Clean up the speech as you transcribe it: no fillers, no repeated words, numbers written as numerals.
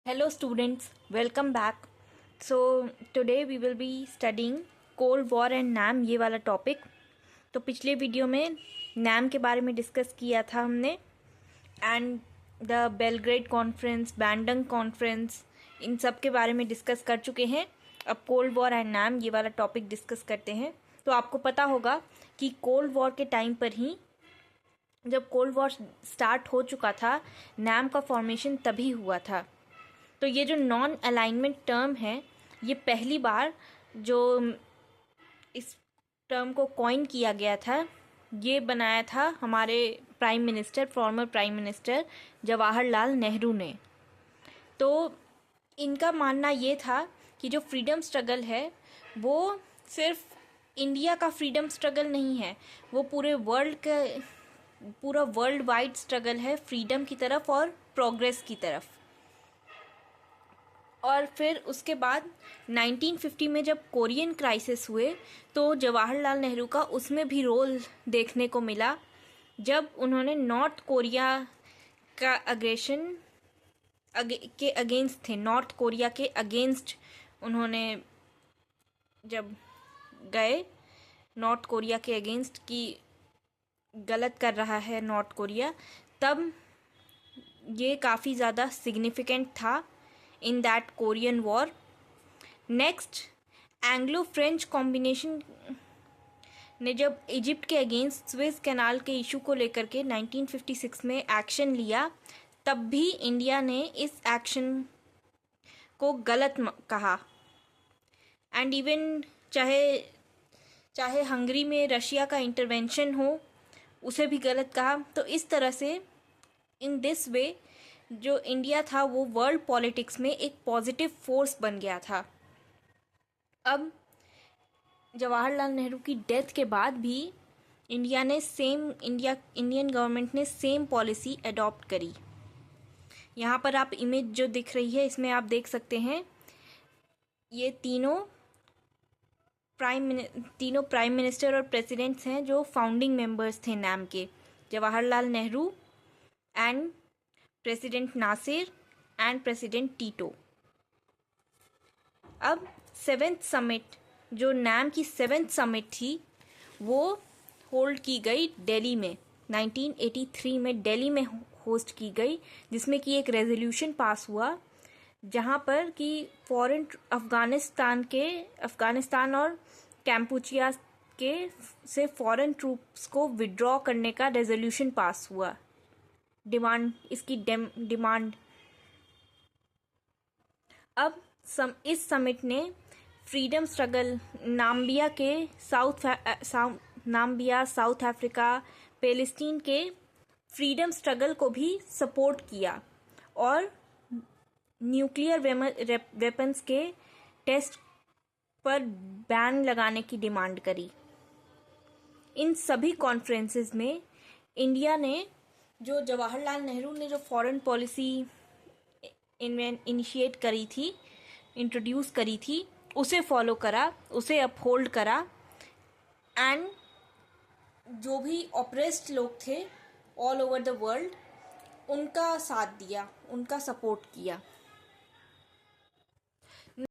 Hello students, welcome back. So today we will be studying Cold War and NAM ये वाला topic. तो पिछले video में NAM के बारे में डिस्कस किया था हमने and the Belgrade conference, Bandung conference, इन सब के बारे में डिस्कस कर चुके हैं. अब कोल्ड वॉर एंड NAM ये वाला टॉपिक डिस्कस करते हैं. तो आपको पता होगा कि कोल्ड वॉर के टाइम पर ही जब कोल्ड वॉर स्टार्ट हो चुका था, NAM का फॉर्मेशन तभी हुआ था. तो ये जो नॉन अलाइनमेंट टर्म है, ये पहली बार जो इस टर्म को कॉइन किया गया था, ये बनाया था हमारे prime minister, former prime minister Jawaharlal Nehru ने. तो इनका मानना ये था कि जो फ्रीडम स्ट्रगल है वो सिर्फ इंडिया का फ्रीडम स्ट्रगल नहीं है, वो पूरे वर्ल्ड का पूरा वर्ल्ड वाइड स्ट्रगल है फ्रीडम की तरफ और प्रोग्रेस की तरफ. और फिर उसके बाद 1950 में जब कोरियन क्राइसिस हुए तो जवाहरलाल नेहरू का उसमें भी रोल देखने को मिला, जब उन्होंने नॉर्थ कोरिया का अग्रेशन के अगेंस्ट थे. नॉर्थ कोरिया के अगेंस्ट उन्होंने जब गए, नॉर्थ कोरिया के अगेंस्ट की गलत कर रहा है नॉर्थ कोरिया, तब ये काफ़ी ज़्यादा सिग्निफिकेंट था in that Korean war. Next, Anglo French combination ने जब इजिप्ट के अगेंस्ट स्वेज कैनाल के इशू को लेकर के 1956 में एक्शन लिया, तब भी इंडिया ने इस एक्शन को गलत कहा. एंड इवन चाहे हंगरी में रशिया का इंटरवेंशन हो, उसे भी गलत कहा. तो इस तरह से इन दिस वे जो इंडिया था वो वर्ल्ड पॉलिटिक्स में एक पॉजिटिव फोर्स बन गया था. अब जवाहरलाल नेहरू की डेथ के बाद भी इंडियन गवर्नमेंट ने सेम पॉलिसी अडॉप्ट करी. यहाँ पर आप इमेज जो दिख रही है, इसमें आप देख सकते हैं ये तीनों प्राइम मिनिस्टर और प्रेसिडेंट्स हैं जो फाउंडिंग मेंबर्स थे NAM के. Jawaharlal Nehru and president Nasser and president Tito. अब 7th समिट, जो NAM की 7th समिट थी, वो होल्ड की गई दिल्ली में. 1983 में दिल्ली में होस्ट की गई, जिसमें कि एक रेजोल्यूशन पास हुआ जहां पर कि अफगानिस्तान और कैम्पुचिया के से फॉरेन ट्रूप्स को विड्रॉ करने का रेजोल्यूशन पास हुआ. इसकी डिमांड. अब इस समिट ने freedom struggle Namibia, south Africa, Palestine के फ्रीडम स्ट्रगल को भी सपोर्ट किया और न्यूक्लियर वेपन्स के टेस्ट पर बैन लगाने की डिमांड करी. इन सभी कॉन्फ्रेंसेस में इंडिया ने, जो जवाहरलाल नेहरू ने जो फॉरेन पॉलिसी इनिशिएट करी थी, इंट्रोड्यूस करी थी, उसे फॉलो करा, उसे अपहोल्ड करा. एंड जो भी ऑप्रेस्ड लोग थे ऑल ओवर द वर्ल्ड, उनका साथ दिया, उनका सपोर्ट किया.